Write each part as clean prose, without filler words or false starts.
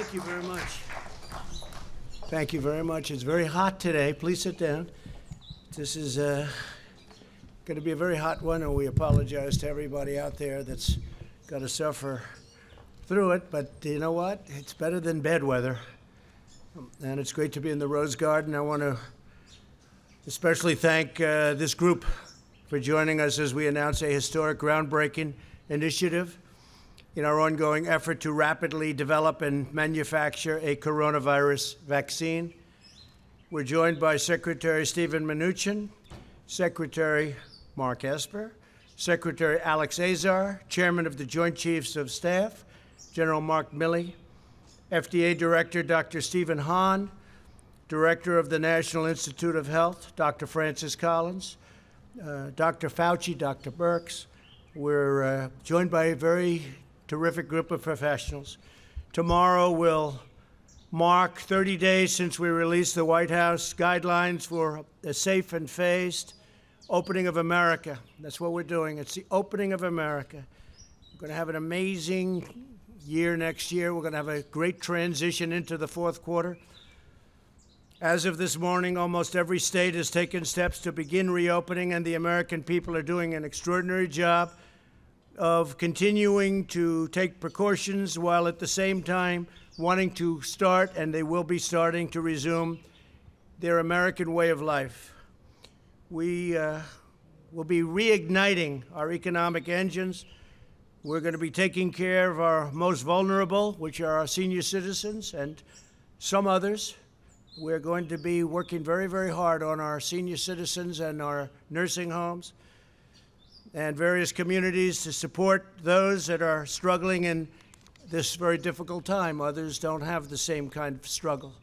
Thank you very much. Thank you very much. It's very hot today. Please sit down. This is going to be a very hot one, and we apologize to everybody out there that's got to suffer through it. But you know what? It's better than bad weather. And it's great to be in the Rose Garden. I want to especially thank this group for joining us as we announce a historic, groundbreaking initiative in our ongoing effort to rapidly develop and manufacture a coronavirus vaccine. We're joined by Secretary Stephen Mnuchin, Secretary Mark Esper, Secretary Alex Azar, Chairman of the Joint Chiefs of Staff, General Mark Milley, FDA Director Dr. Stephen Hahn, Director of the National Institute of Health, Dr. Francis Collins, Dr. Fauci, Dr. Birx. We're joined by a very terrific group of professionals. Tomorrow will mark 30 days since we released the White House guidelines for a safe and phased opening of America. That's what we're doing. It's the opening of America. We're going to have an amazing year next year. We're going to have a great transition into the fourth quarter. As of this morning, almost every state has taken steps to begin reopening, and the American people are doing an extraordinary job of continuing to take precautions while at the same time wanting to start, and they will be starting to resume their American way of life. We will be reigniting our economic engines. We're going to be taking care of our most vulnerable, which are our senior citizens and some others. We're going to be working very, very hard on our senior citizens and our nursing homes and various communities to support those that are struggling in this very difficult time. Others don't have the same kind of struggle.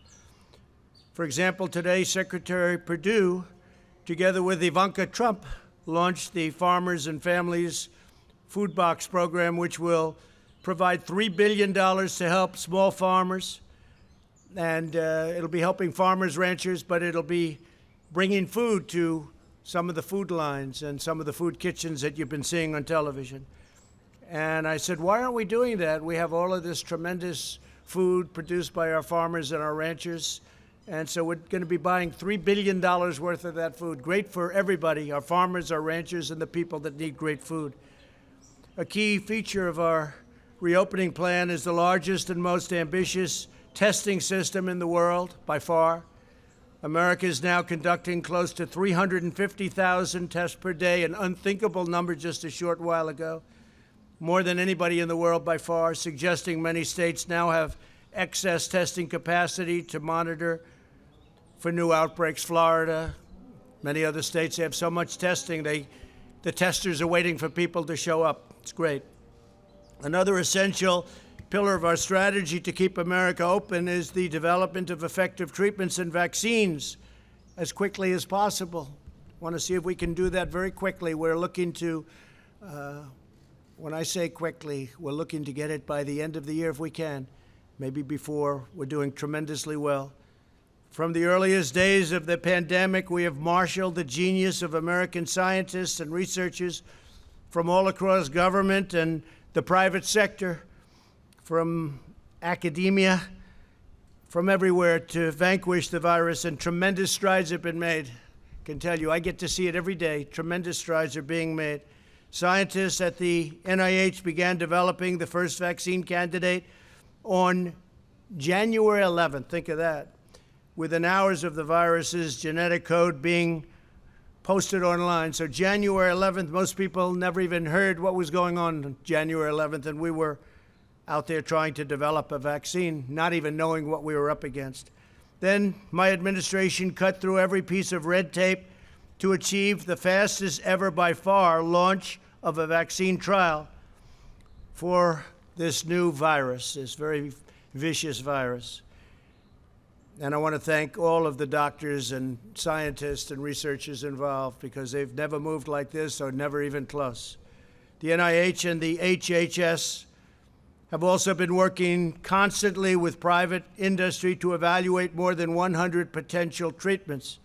For example, today, Secretary Perdue, together with Ivanka Trump, launched the Farmers and Families Food Box Program, which will provide $3 billion to help small farmers. And it'll be helping farmers, ranchers, but it'll be bringing food to some of the food lines and some of the food kitchens that you've been seeing on television. And I said, why aren't we doing that? We have all of this tremendous food produced by our farmers and our ranchers. And so we're going to be buying $3 billion worth of that food. Great for everybody, our farmers, our ranchers, and the people that need great food. A key feature of our reopening plan is the largest and most ambitious testing system in the world, by far. America is now conducting close to 350,000 tests per day, an unthinkable number just a short while ago, more than anybody in the world by far, suggesting many states now have excess testing capacity to monitor for new outbreaks. Florida, many other states, they have so much testing, the testers are waiting for people to show up. It's great. Another essential pillar of our strategy to keep America open is the development of effective treatments and vaccines as quickly as possible. I want to see if we can do that very quickly. We're looking to, when I say quickly, we're looking to get it by the end of the year if we can, maybe before. We're doing tremendously well. From the earliest days of the pandemic, we have marshaled the genius of American scientists and researchers from all across government and the private sector, from academia, from everywhere, to vanquish the virus, and tremendous strides have been made. I can tell you, I get to see it every day. Tremendous strides are being made. Scientists at the NIH began developing the first vaccine candidate on January 11th. Think of that. Within hours of the virus's genetic code being posted online. So January 11th, most people never even heard what was going on January 11th, and we were out there trying to develop a vaccine, not even knowing what we were up against. Then my administration cut through every piece of red tape to achieve the fastest ever by far launch of a vaccine trial for this new virus, this very vicious virus. And I want to thank all of the doctors and scientists and researchers involved, because they've never moved like this, or never even close. The NIH and the HHS have also been working constantly with private industry to evaluate more than 100 potential treatments.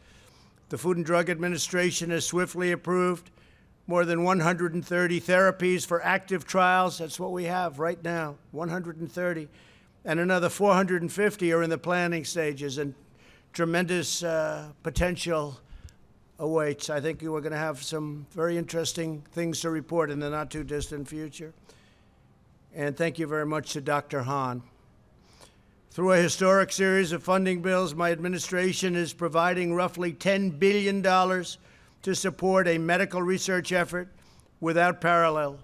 The Food and Drug Administration has swiftly approved more than 130 therapies for active trials. That's what we have right now, 130. and another 450 are in the planning stages, and tremendous potential awaits. I think we're going to have some very interesting things to report in the not-too-distant future. And thank you very much to Dr. Hahn. Through a historic series of funding bills, my administration is providing roughly $10 billion to support a medical research effort without parallel.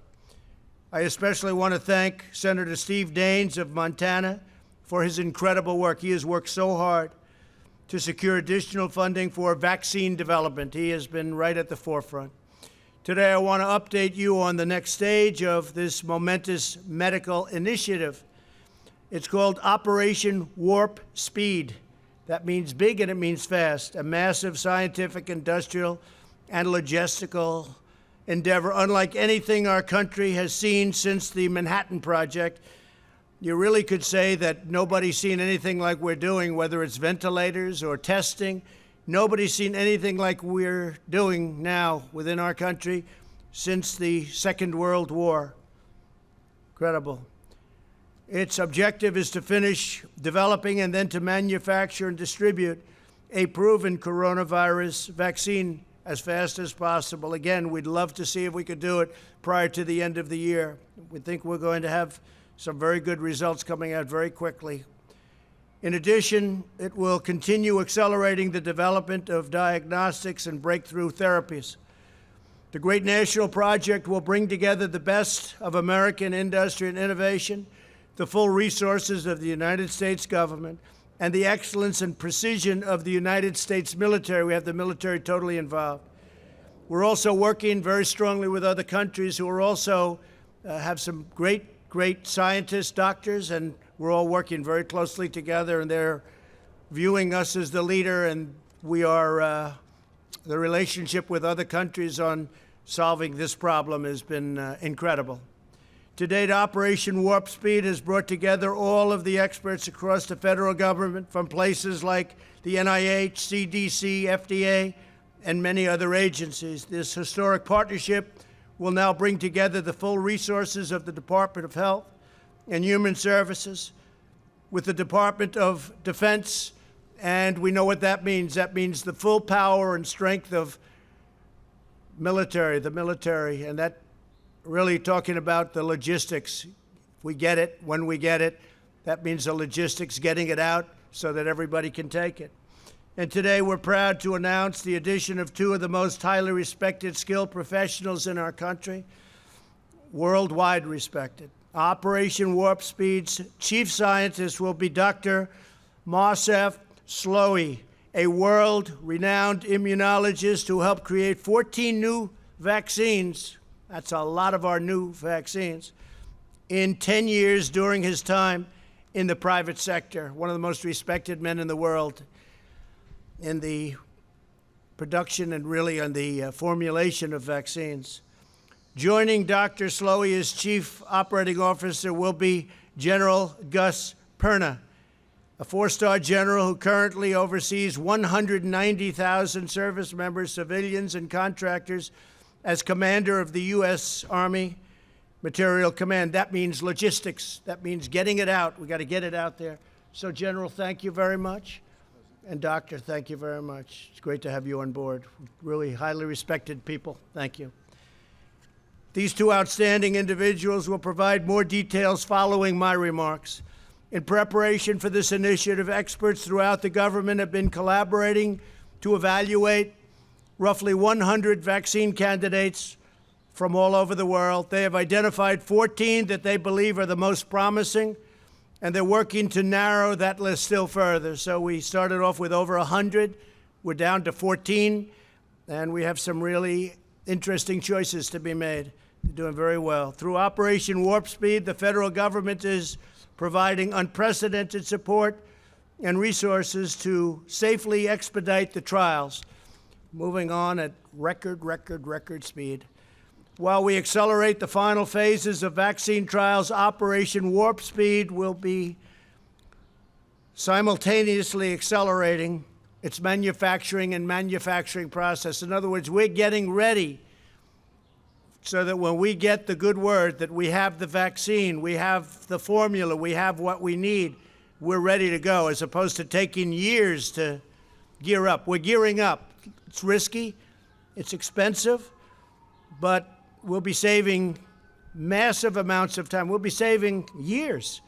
I especially want to thank Senator Steve Daines of Montana for his incredible work. He has worked so hard to secure additional funding for vaccine development. He has been right at the forefront. Today, I want to update you on the next stage of this momentous medical initiative. It's called Operation Warp Speed. That means big and it means fast, a massive scientific, industrial, and logistical endeavor unlike anything our country has seen since the Manhattan Project. You really could say that nobody's seen anything like we're doing, whether it's ventilators or testing. Nobody's seen anything like we're doing now within our country since the Second World War. Incredible. Its objective is to finish developing and then to manufacture and distribute a proven coronavirus vaccine as fast as possible. Again, we'd love to see if we could do it prior to the end of the year. We think we're going to have some very good results coming out very quickly. In addition, it will continue accelerating the development of diagnostics and breakthrough therapies. The great national project will bring together the best of American industry and innovation, the full resources of the United States government, and the excellence and precision of the United States military. We have the military totally involved. We're also working very strongly with other countries who are also have some great scientists, doctors, and we're all working very closely together, and they're viewing us as the leader, and we are, the relationship with other countries on solving this problem has been incredible. To date, Operation Warp Speed has brought together all of the experts across the federal government from places like the NIH, CDC, FDA, and many other agencies. This historic partnership will now bring together the full resources of the Department of Health and Human Services with the Department of Defense, and we know what that means. That means the full power and strength of the military, and that really talking about the logistics. If we get it, when we get it, that means the logistics, getting it out so that everybody can take it. And today we're proud to announce the addition of two of the most highly respected, skilled professionals in our country, worldwide respected. Operation Warp Speed's chief scientist will be Dr. Moncef Slaoui, a world-renowned immunologist who helped create 14 new vaccines. That's a lot of our new vaccines in 10 years during his time in the private sector, one of the most respected men in the world in the production and really on the formulation of vaccines. Joining Dr. Slaoui as Chief Operating Officer will be General Gus Perna, a four-star general who currently oversees 190,000 service members, civilians, and contractors as commander of the U.S. Army Material Command. That means logistics. That means getting it out. We got to get it out there. So, General, thank you very much. And Doctor, thank you very much. It's great to have you on board. Really highly respected people. Thank you. These two outstanding individuals will provide more details following my remarks. In preparation for this initiative, experts throughout the government have been collaborating to evaluate roughly 100 vaccine candidates from all over the world. They have identified 14 that they believe are the most promising, and they're working to narrow that list still further. So we started off with over 100. We're down to 14, and we have some really interesting choices to be made. They're doing very well. Through Operation Warp Speed, the federal government is providing unprecedented support and resources to safely expedite the trials, moving on at record speed. While we accelerate the final phases of vaccine trials, Operation Warp Speed will be simultaneously accelerating its manufacturing process. In other words, we're getting ready so that when we get the good word that we have the vaccine, we have the formula, we have what we need, we're ready to go, as opposed to taking years to gear up. We're gearing up. It's risky, it's expensive, but we'll be saving massive amounts of time. We'll be saving years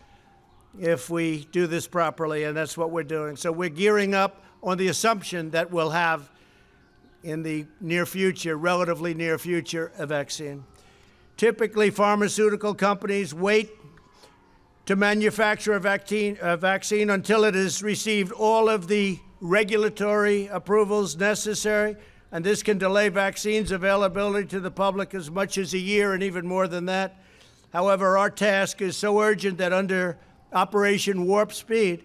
if we do this properly, and that's what we're doing. So we're gearing up on the assumption that we'll have, in the near future, relatively near future, a vaccine. Typically, pharmaceutical companies wait to manufacture a vaccine until it has received all of the regulatory approvals necessary, and this can delay vaccines availability to the public as much as a year and even more than that. However, our task is so urgent that under Operation Warp Speed,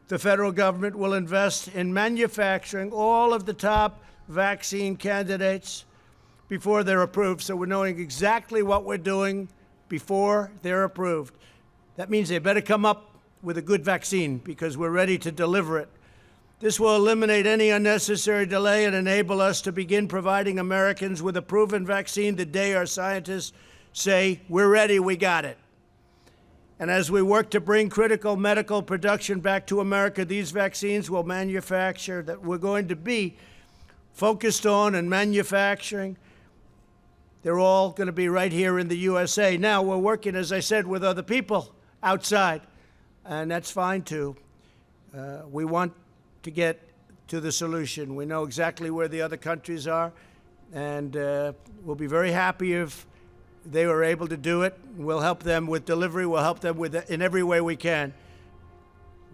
the federal government will invest in manufacturing all of the top vaccine candidates before they're approved. So we're knowing exactly what we're doing before they're approved. That means they better come up with a good vaccine because we're ready to deliver it. This will eliminate any unnecessary delay and enable us to begin providing Americans with a proven vaccine the day our scientists say, we're ready, we got it. And as we work to bring critical medical production back to America, these vaccines will manufacture that we're going to be focused on and manufacturing. They're all going to be right here in the USA. Now, we're working, as I said, with other people outside, and that's fine too. We want to get to the solution. We know exactly where the other countries are, and we'll be very happy if they were able to do it. We'll help them with delivery. We'll help them with in every way we can.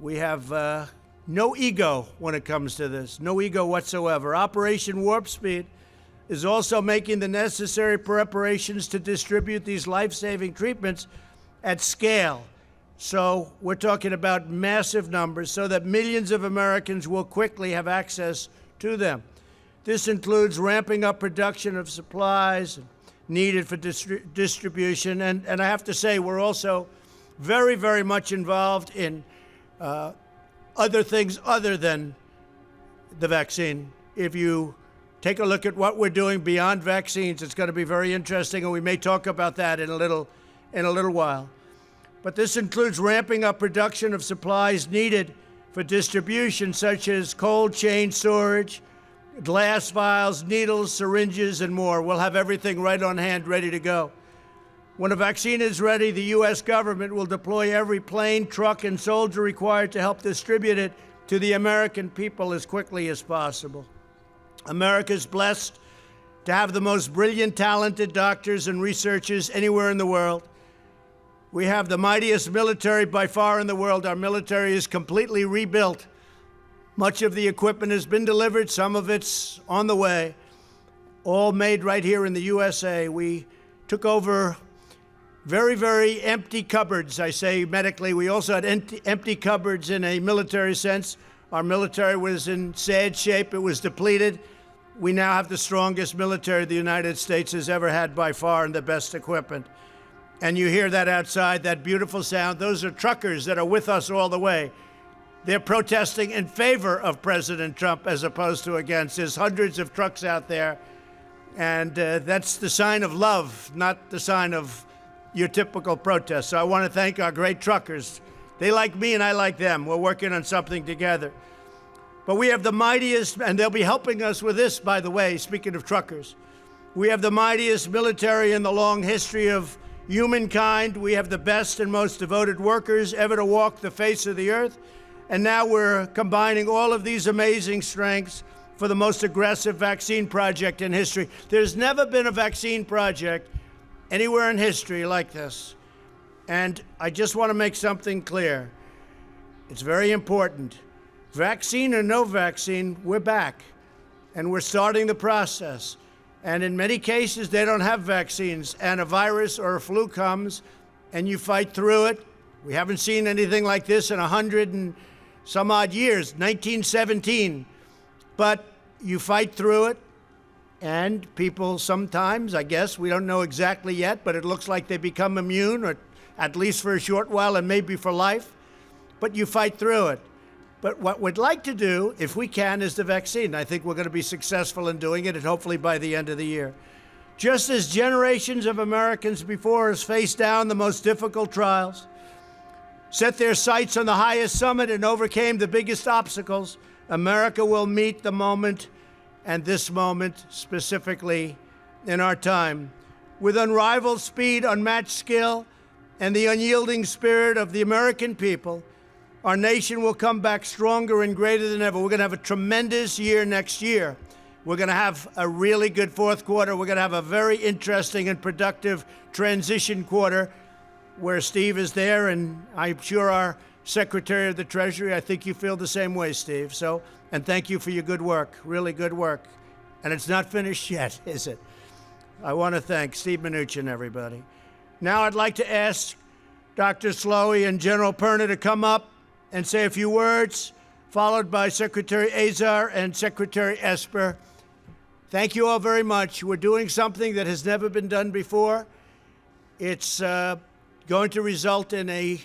We have no ego when it comes to this, no ego whatsoever. Operation Warp Speed is also making the necessary preparations to distribute these life-saving treatments at scale. So we're talking about massive numbers so that millions of Americans will quickly have access to them. This includes ramping up production of supplies needed for distribution. And I have to say, we're also very, very much involved in other things other than the vaccine. If you take a look at what we're doing beyond vaccines, it's going to be very interesting, and we may talk about that in a little while. But this includes ramping up production of supplies needed for distribution, such as cold chain storage, glass vials, needles, syringes, and more. We'll have everything right on hand, ready to go. When a vaccine is ready, the U.S. government will deploy every plane, truck, and soldier required to help distribute it to the American people as quickly as possible. America's blessed to have the most brilliant, talented doctors and researchers anywhere in the world. We have the mightiest military by far in the world. Our military is completely rebuilt. Much of the equipment has been delivered. Some of it's on the way, all made right here in the USA. We took over very, very empty cupboards, I say medically. We also had empty cupboards in a military sense. Our military was in sad shape. It was depleted. We now have the strongest military the United States has ever had by far and the best equipment. And you hear that outside, that beautiful sound. Those are truckers that are with us all the way. They're protesting in favor of President Trump as opposed to against. There's hundreds of trucks out there, and that's the sign of love, not the sign of your typical protest. So I want to thank our great truckers. They like me and I like them. We're working on something together. But we have the mightiest, and they'll be helping us with this, by the way, speaking of truckers. We have the mightiest military in the long history of humankind. We have the best and most devoted workers ever to walk the face of the earth. And now we're combining all of these amazing strengths for the most aggressive vaccine project in history. There's never been a vaccine project anywhere in history like this. And I just want to make something clear. It's very important. Vaccine or no vaccine, we're back. And we're starting the process. And in many cases, they don't have vaccines. And a virus or a flu comes, and you fight through it. We haven't seen anything like this in 100 and some odd years, 1917. But you fight through it, and people sometimes, I guess, we don't know exactly yet, but it looks like they become immune, or at least for a short while and maybe for life. But you fight through it. But what we'd like to do, if we can, is the vaccine. I think we're going to be successful in doing it, and hopefully by the end of the year. Just as generations of Americans before us faced down the most difficult trials, set their sights on the highest summit, and overcame the biggest obstacles, America will meet the moment, and this moment specifically in our time, with unrivaled speed, unmatched skill, and the unyielding spirit of the American people. Our nation will come back stronger and greater than ever. We're going to have a tremendous year next year. We're going to have a really good fourth quarter. We're going to have a very interesting and productive transition quarter where Steve is there, and I'm sure our Secretary of the Treasury, I think you feel the same way, Steve. So, and thank you for your good work, really good work. And it's not finished yet, is it? I want to thank Steve Mnuchin, everybody. Now I'd like to ask Dr. Slowy and General Perna to come up and say a few words, followed by Secretary Azar and Secretary Esper. Thank you all very much. We're doing something that has never been done before. It's going to result in a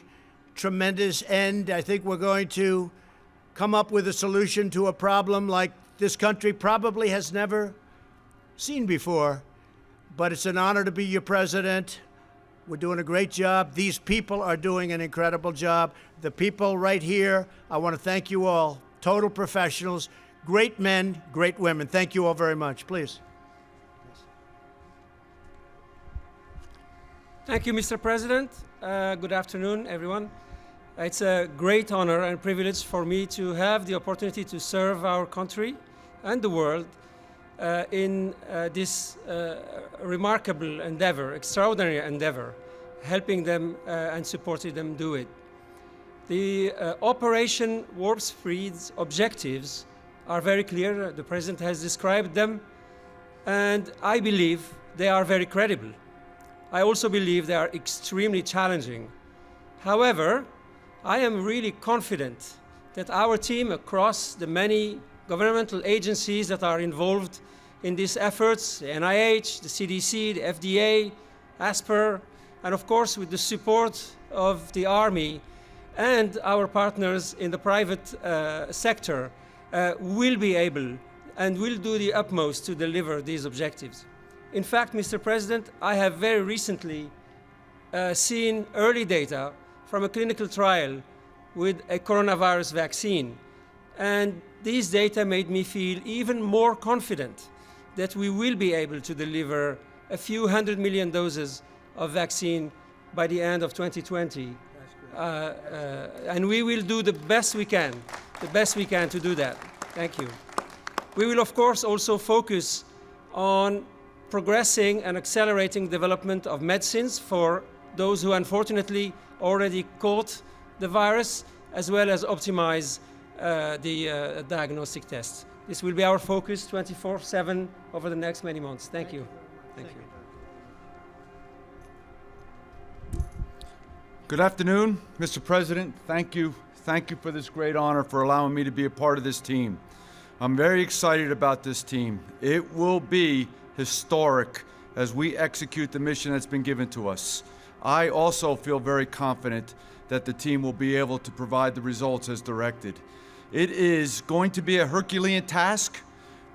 tremendous end. I think we're going to come up with a solution to a problem like this country probably has never seen before. But it's an honor to be your president. We're doing a great job. These people are doing an incredible job. The people right here, I want to thank you all. Total professionals, great men, great women. Thank you all very much. Please. Thank you, Mr. President. Good afternoon, everyone. It's a great honor and privilege for me to have the opportunity to serve our country and the world in this remarkable endeavor, extraordinary endeavor, helping them and supporting them do it. The Operation Warp Speed's objectives are very clear. The President has described them, and I believe they are very credible. I also believe they are extremely challenging. However, I am really confident that our team across the many governmental agencies that are involved in these efforts, the NIH, the CDC, the FDA, ASPR, and of course with the support of the Army and our partners in the private sector, will be able and will do the utmost to deliver these objectives. In fact, Mr. President, I have very recently seen early data from a clinical trial with a coronavirus vaccine. And these data made me feel even more confident that we will be able to deliver a few 100 million doses of vaccine by the end of 2020. And we will do the best we can to do that. Thank you. We will, of course, also focus on progressing and accelerating development of medicines for those who unfortunately already caught the virus, as well as optimize the diagnostic tests. This will be our focus 24/7 over the next many months. Thank you. Thank you. Good afternoon, Mr. President. Thank you. Thank you for this great honor for allowing me to be a part of this team. I'm very excited about this team. It will be historic as we execute the mission that's been given to us. I also feel very confident that the team will be able to provide the results as directed. It is going to be a Herculean task,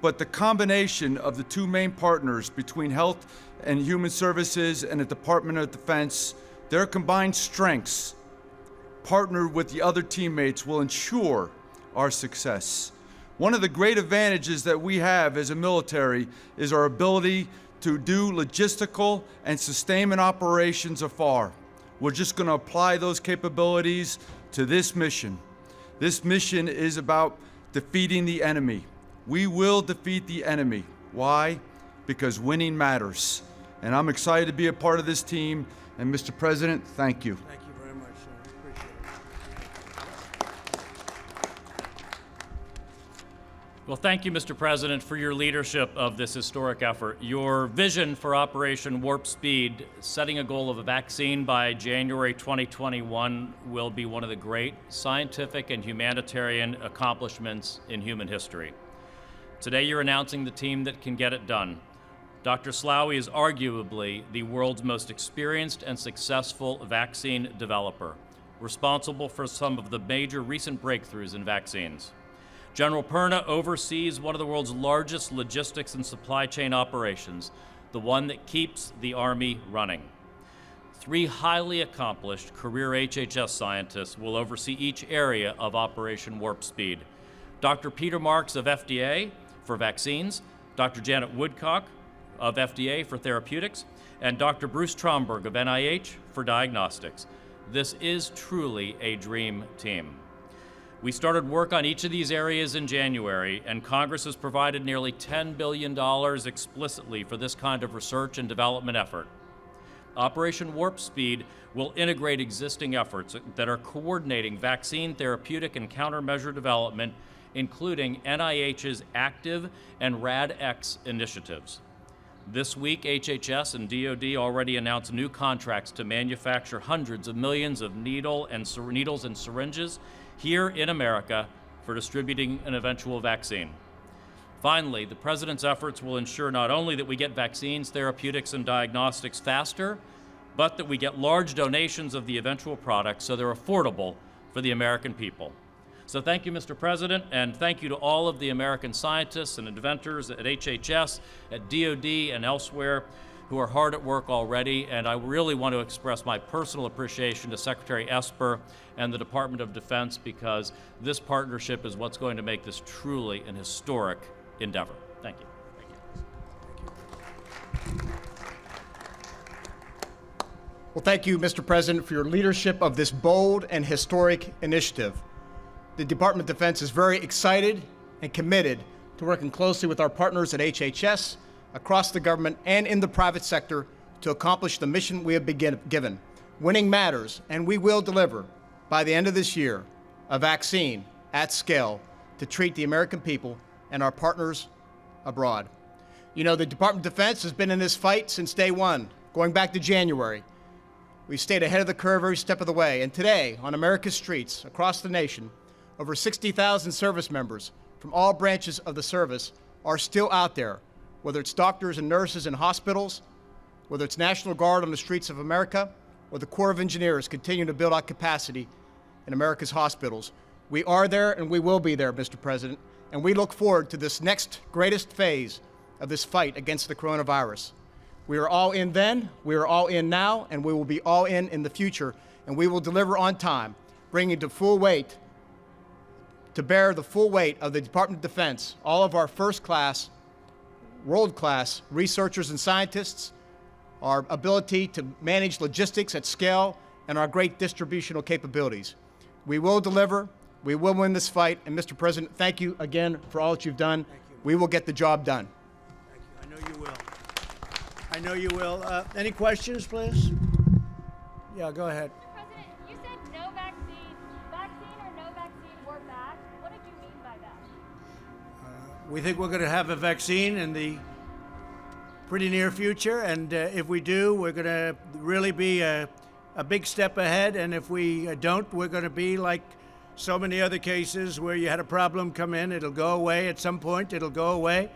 but the combination of the two main partners between Health and Human Services and the Department of Defense, their combined strengths, partnered with the other teammates, will ensure our success. One of the great advantages that we have as a military is our ability to do logistical and sustainment operations afar. We're just going to apply those capabilities to this mission. This mission is about defeating the enemy. We will defeat the enemy. Why? Because winning matters. And I'm excited to be a part of this team. And Mr. President, thank you. Thank you very much, sir. Appreciate it. Well, thank you, Mr. President, for your leadership of this historic effort. Your vision for Operation Warp Speed, setting a goal of a vaccine by January 2021, will be one of the great scientific and humanitarian accomplishments in human history. Today, you're announcing the team that can get it done. Dr. Slowy is arguably the world's most experienced and successful vaccine developer, responsible for some of the major recent breakthroughs in vaccines. General Perna oversees one of the world's largest logistics and supply chain operations, the one that keeps the Army running. 3 highly accomplished career HHS scientists will oversee each area of Operation Warp Speed. Dr. Peter Marks of FDA for vaccines, Dr. Janet Woodcock of FDA for therapeutics, and Dr. Bruce Tromberg of NIH for diagnostics. This is truly a dream team. We started work on each of these areas in January, and Congress has provided nearly $10 billion explicitly for this kind of research and development effort. Operation Warp Speed will integrate existing efforts that are coordinating vaccine, therapeutic, and countermeasure development, including NIH's ACTIVE and RADx initiatives. This week, HHS and DoD already announced new contracts to manufacture hundreds of millions of needles and syringes here in America for distributing an eventual vaccine. Finally, the President's efforts will ensure not only that we get vaccines, therapeutics, and diagnostics faster, but that we get large donations of the eventual products so they're affordable for the American people. So thank you, Mr. President, and thank you to all of the American scientists and inventors at HHS, at DoD, and elsewhere who are hard at work already. And I really want to express my personal appreciation to Secretary Esper and the Department of Defense, because this partnership is what's going to make this truly an historic endeavor. Thank you. Well, thank you, Mr. President, for your leadership of this bold and historic initiative. The Department of Defense is very excited and committed to working closely with our partners at HHS, across the government, and in the private sector to accomplish the mission we have been given. Winning matters, and we will deliver, by the end of this year, a vaccine at scale to treat the American people and our partners abroad. You know, the Department of Defense has been in this fight since day one, going back to January. We've stayed ahead of the curve every step of the way, and today, on America's streets across the nation, over 60,000 service members from all branches of the service are still out there, whether it's doctors and nurses in hospitals, whether it's National Guard on the streets of America, or the Corps of Engineers continuing to build out capacity in America's hospitals. We are there and we will be there, Mr. President, and we look forward to this next greatest phase of this fight against the coronavirus. We are all in then, we are all in now, and we will be all in the future, and we will deliver on time, bringing to bear the full weight of the Department of Defense, all of our first-class, world-class researchers and scientists, our ability to manage logistics at scale, and our great distributional capabilities. We will deliver, we will win this fight, and Mr. President, thank you again for all that you've done. We will get the job done. Thank you. I know you will. I know you will. Any questions, please? Yeah, go ahead. Mr. President, you said no vaccine or no vaccine, we're back. What did you mean by that? We think we're going to have a vaccine in the pretty near future, and if we do, we're going to really be a big step ahead, and if we don't, we're going to be like so many other cases where you had a problem come in, it'll go away at some point, it'll go away.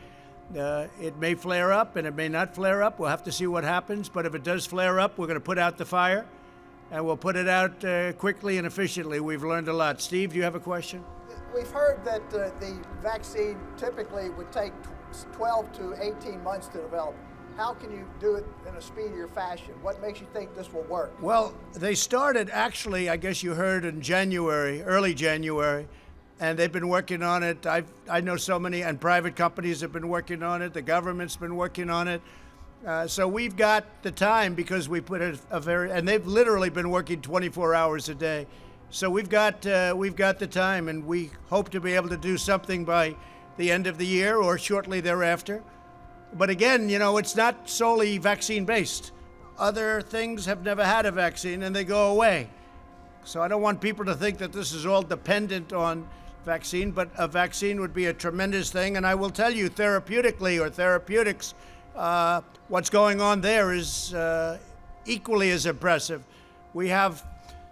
It may flare up and it may not flare up. We'll have to see what happens, but if it does flare up, we're going to put out the fire, and we'll put it out quickly and efficiently. We've learned a lot. Steve, do you have a question? We've heard that the vaccine typically would take 12 to 18 months to develop. How can you do it in a speedier fashion? What makes you think this will work? Well, they started actually, I guess you heard, in January, early January, and they've been working on it. I know so many, and private companies have been working on it. The government's been working on it. So we've got the time because we put and they've literally been working 24 hours a day. So we've got the time, and we hope to be able to do something by the end of the year or shortly thereafter. But again, you know, it's not solely vaccine-based. Other things have never had a vaccine, and they go away. So I don't want people to think that this is all dependent on vaccine, but a vaccine would be a tremendous thing. And I will tell you, therapeutically or therapeutics, what's going on there is equally as impressive. We have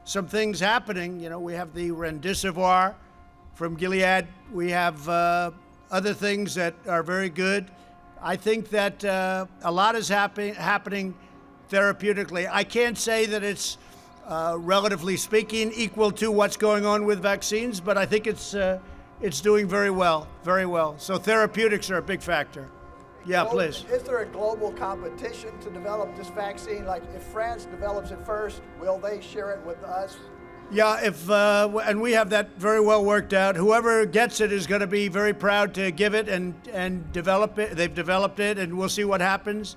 some things happening. You know, we have the remdesivir from Gilead. We have other things that are very good. I think that a lot is happening therapeutically. I can't say that it's, relatively speaking, equal to what's going on with vaccines, but I think it's doing very well, very well. So therapeutics are a big factor. Yeah, Well, please. Is there a global competition to develop this vaccine? Like if France develops it first, will they share it with us? Yeah, and we have that very well worked out. Whoever gets it is going to be very proud to give it and develop it. They've developed it, and we'll see what happens.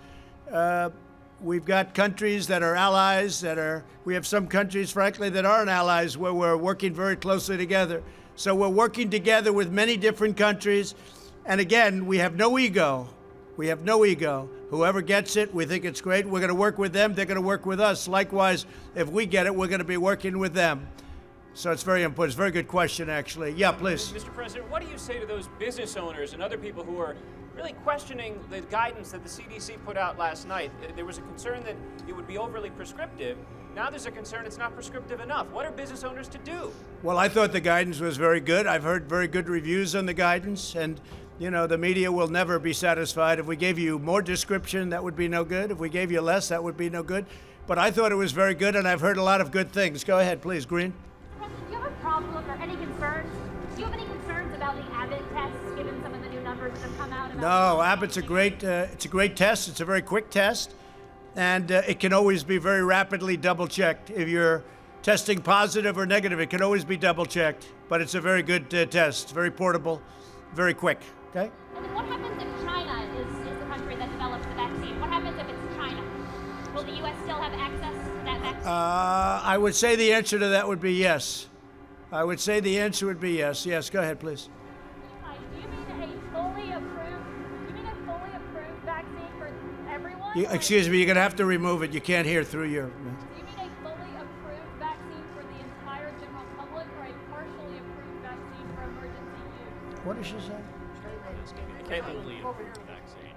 We've got countries that are allies we have some countries, frankly, that aren't allies where we're working very closely together. So we're working together with many different countries. And again, we have no ego. We have no ego. Whoever gets it, we think it's great. We're going to work with them. They're going to work with us. Likewise, if we get it, we're going to be working with them. So it's very important. It's a very good question, actually. Yeah, please. Mr. President, what do you say to those business owners and other people who are really questioning the guidance that the CDC put out last night? There was a concern that it would be overly prescriptive. Now there's a concern it's not prescriptive enough. What are business owners to do? Well, I thought the guidance was very good. I've heard very good reviews on the guidance, and you know, the media will never be satisfied. If we gave you more description, that would be no good. If we gave you less, that would be no good. But I thought it was very good, and I've heard a lot of good things. Go ahead, please, Green. President, do you have a problem or any concerns? Do you have any concerns about the Abbott tests, given some of the new numbers that have come out? No, Abbott's a great. It's a great test. It's a very quick test, and it can always be very rapidly double-checked. If you're testing positive or negative, it can always be double-checked. But it's a very good test. It's very portable, very quick. Okay. And then what happens if China is the country that develops the vaccine? What happens if it's China? Will the U.S. still have access to that vaccine? I would say the answer to that would be yes. I would say the answer would be yes. Yes, go ahead, please. Do you mean a fully approved vaccine for everyone? Excuse me, you're going to have to remove it. You can't hear through your... Do you mean a fully approved vaccine for the entire general public or a partially approved vaccine for emergency use? What did she say? Capably of the vaccine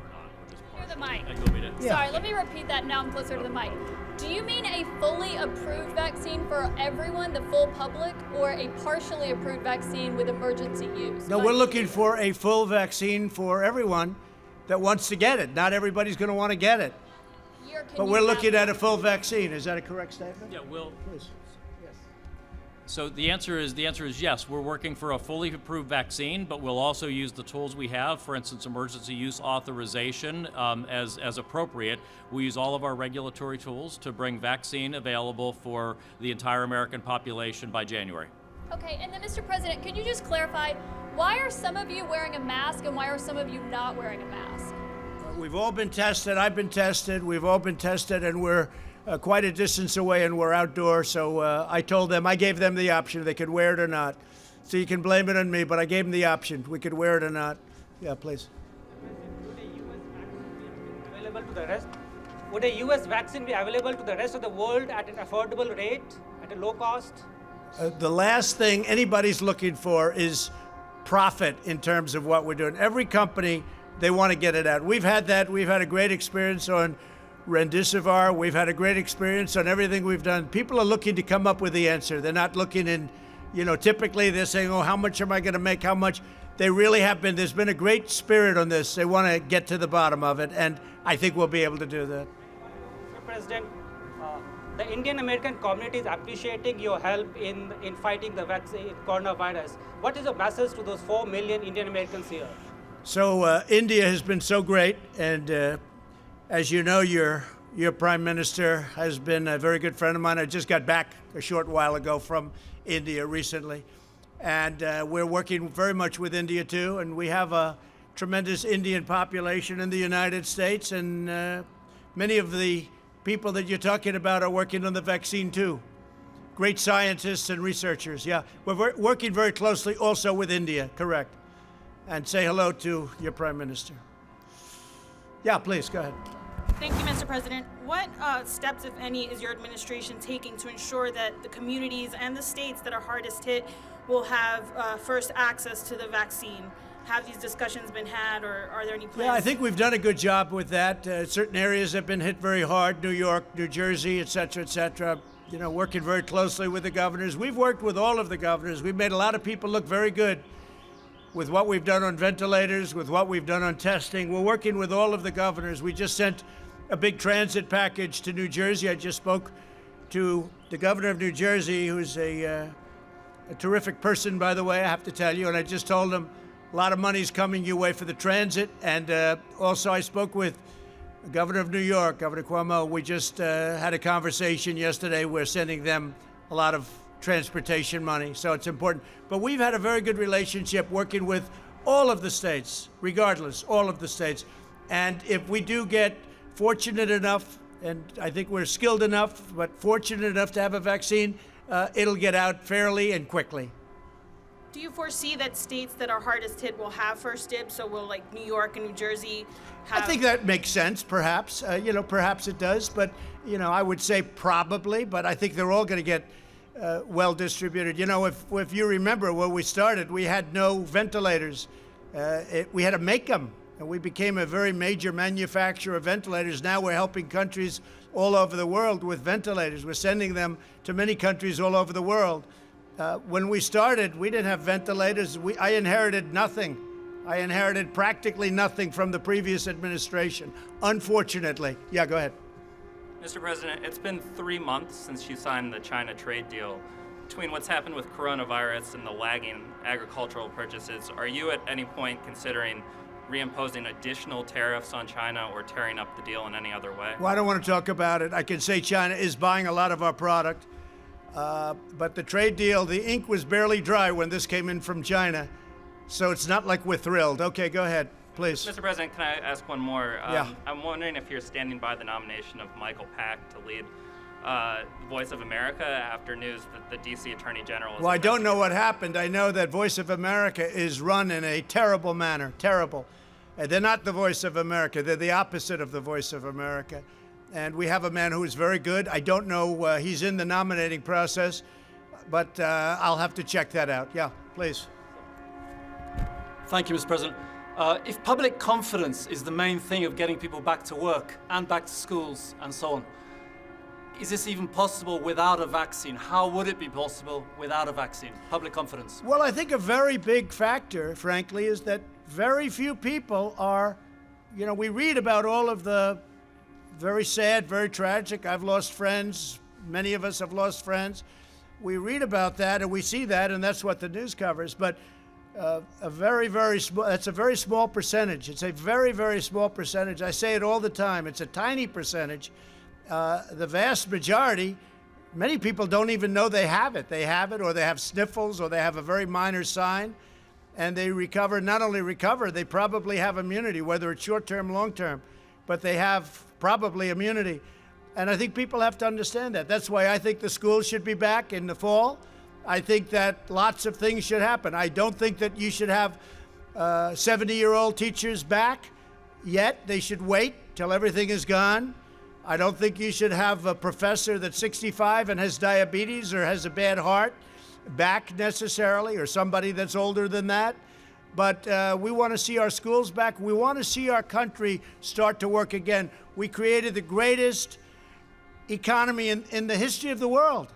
or not, or just Near the partially. mic. You want me to- Sorry, let me repeat that. Now I'm closer to the mic. Do you mean a fully approved vaccine for everyone, the full public, or a partially approved vaccine with emergency use? No, we're looking for a full vaccine for everyone that wants to get it. Not everybody's going to want to get it. But we're looking at a full vaccine. Is that a correct statement? Yeah, we'll. Please. So the answer is yes. We're working for a fully approved vaccine, but we'll also use the tools we have, for instance, emergency use authorization, as appropriate. We use all of our regulatory tools to bring vaccine available for the entire American population by January. Okay, and then Mr. President, could you just clarify, why are some of you wearing a mask and why are some of you not wearing a mask? We've all been tested. I've been tested. We've all been tested, and we're quite a distance away, and we're outdoors. So I gave them the option. They could wear it or not. So you can blame it on me, but I gave them the option. We could wear it or not. Yeah, please. Would a US vaccine be available to the rest of the world at an affordable rate, at a low cost? The last thing anybody's looking for is profit in terms of what we're doing. Every company, they want to get it out. We've had that. We've had a great experience on Remdesivir. We've had a great experience on everything we've done. People are looking to come up with the answer. They're not looking in, typically they're saying, oh, how much am I going to make? How much? They really have been. There's been a great spirit on this. They want to get to the bottom of it, and I think we'll be able to do that. Mr. President, the Indian American community is appreciating your help in fighting the vaccine, coronavirus. What is your message to those 4 million Indian Americans here? So India has been so great, and as you know, your prime minister has been a very good friend of mine. I just got back a short while ago from India recently, and we're working very much with India too. And we have a tremendous Indian population in the United States, and many of the people that you're talking about are working on the vaccine too. Great scientists and researchers. Yeah, we're working very closely also with India. Correct. And say hello to your prime minister. Yeah, please go ahead. Thank you, Mr. President. What steps, if any, is your administration taking to ensure that the communities and the states that are hardest hit will have first access to the vaccine? Have these discussions been had, or are there any plans? Yeah, I think we've done a good job with that. Certain areas have been hit very hard, New York, New Jersey, et cetera, et cetera. Working very closely with the governors. We've worked with all of the governors. We've made a lot of people look very good with what we've done on ventilators, with what we've done on testing. We're working with all of the governors. We just sent a big transit package to New Jersey. I just spoke to the governor of New Jersey, who's a terrific person, by the way, I have to tell you, and I just told him A lot of money's coming your way for the transit. And also I spoke with the governor of New York, Governor Cuomo. We just had a conversation yesterday. We're sending them a lot of transportation money, so it's important. But we've had a very good relationship working with all of the states, regardless, all of the states. And if we do get fortunate enough, and I think we're skilled enough, but fortunate enough to have a vaccine, it'll get out fairly and quickly. Do you foresee that states that are hardest hit will have first dibs? So will like New York and New Jersey have? I think that makes sense, perhaps. Perhaps it does, but I would say probably. But I think they're all going to get well distributed. If you remember when we started, we had no ventilators. We had to make them, and we became a very major manufacturer of ventilators. Now we're helping countries all over the world with ventilators. We're sending them to many countries all over the world. When we started, we didn't have ventilators. I inherited nothing. I inherited practically nothing from the previous administration, unfortunately. Yeah, go ahead. Mr. President, it's been 3 months since you signed the China trade deal. Between what's happened with coronavirus and the lagging agricultural purchases, are you at any point considering reimposing additional tariffs on China or tearing up the deal in any other way? Well, I don't want to talk about it. I can say China is buying a lot of our product. But the trade deal, the ink was barely dry when this came in from China. So it's not like we're thrilled. Okay, go ahead, please. Mr. President, can I ask one more? Yeah. I'm wondering if you're standing by the nomination of Michael Pack to lead Voice of America after news that the D.C. Attorney General is... Well, I don't know what happened. I know that Voice of America is run in a terrible manner, terrible. They're not the Voice of America. They're the opposite of the Voice of America. And we have a man who is very good. I don't know, he's in the nominating process, but I'll have to check that out. Yeah, please. Thank you, Mr. President. If public confidence is the main thing of getting people back to work and back to schools and so on, is this even possible without a vaccine? How would it be possible without a vaccine? Public confidence. Well, I think a very big factor, frankly, is that very few people are, we read about all of the very sad, very tragic. I've lost friends. Many of us have lost friends. We read about that and we see that, and that's what the news covers. But that's a very small percentage. It's a very, very small percentage. I say it all the time. It's a tiny percentage. The vast majority, many people don't even know they have it. They have it, or they have sniffles, or they have a very minor sign, and they recover. Not only recover, they probably have immunity, whether it's short-term, long-term, but they have probably immunity. And I think people have to understand that. That's why I think the schools should be back in the fall. I think that lots of things should happen. I don't think that you should have 70-year-old teachers back yet. They should wait till everything is gone. I don't think you should have a professor that's 65 and has diabetes or has a bad heart back necessarily, or somebody that's older than that. But we want to see our schools back. We want to see our country start to work again. We created the greatest economy in the history of the world.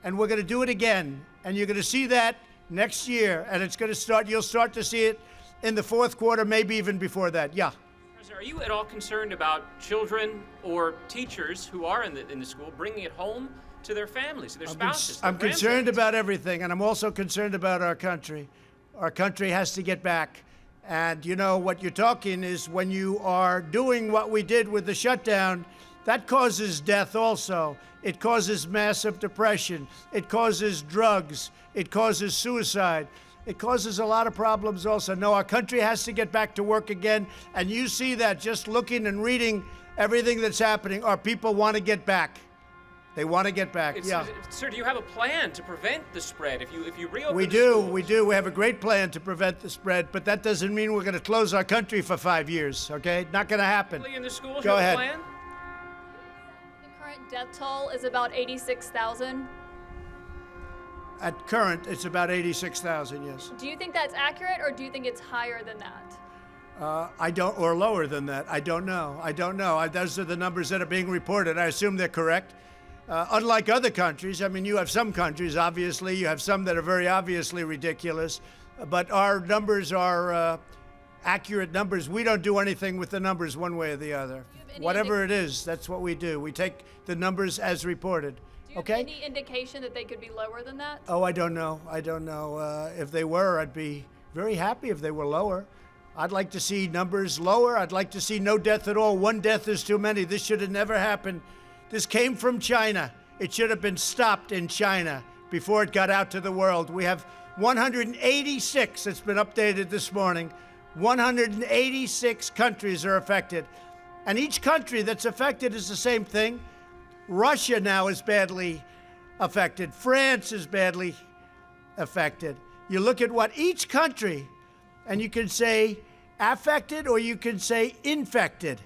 And we're going to do it again. And you're going to see that next year. And it's going to start, you'll start to see it in the fourth quarter, maybe even before that. Yeah. President, are you at all concerned about children or teachers who are in the school bringing it home to their families, their spouses? I'm concerned about everything. And I'm also concerned about our country. Our country has to get back. And what you're talking is when you are doing what we did with the shutdown, that causes death also. It causes massive depression. It causes drugs. It causes suicide. It causes a lot of problems also. No, our country has to get back to work again. And you see that just looking and reading everything that's happening. Our people want to get back. They want to get back. Yeah. Sir, do you have a plan to prevent the spread if you reopen We the do. schools? We do. We have a great plan to prevent the spread, but that doesn't mean we're going to close our country for 5 years, okay? Not going to happen. In the schools, Go you have ahead. a plan? The current death toll is about 86,000. At current, it's about 86,000, yes. Do you think that's accurate, or do you think it's higher than that? I don't, or lower than that. I don't know. Those are the numbers that are being reported. I assume they're correct. Unlike other countries, I mean, you have some countries, obviously, you have some that are very obviously ridiculous, but our numbers are accurate numbers. We don't do anything with the numbers one way or the other. Whatever it is, that's what we do. We take the numbers as reported. Do you have any indication that they could be lower than that? Oh, I don't know. If they were, I'd be very happy if they were lower. I'd like to see numbers lower. I'd like to see no death at all. One death is too many. This should have never happened. This came from China. It should have been stopped in China before it got out to the world. We have 186, it's been updated this morning. 186 countries are affected. And each country that's affected is the same thing. Russia now is badly affected. France is badly affected. You look at what each country, and you can say affected or you can say infected.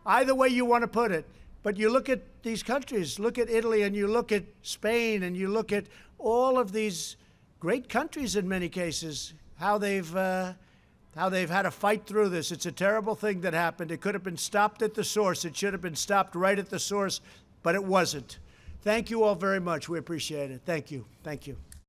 Either way you want to put it. But you look at these countries, look at Italy and you look at Spain and you look at all of these great countries in many cases, how they've had to fight through this. It's a terrible thing that happened. It could have been stopped at the source. It should have been stopped right at the source, but it wasn't. Thank you all very much. We appreciate it. Thank you. Thank you.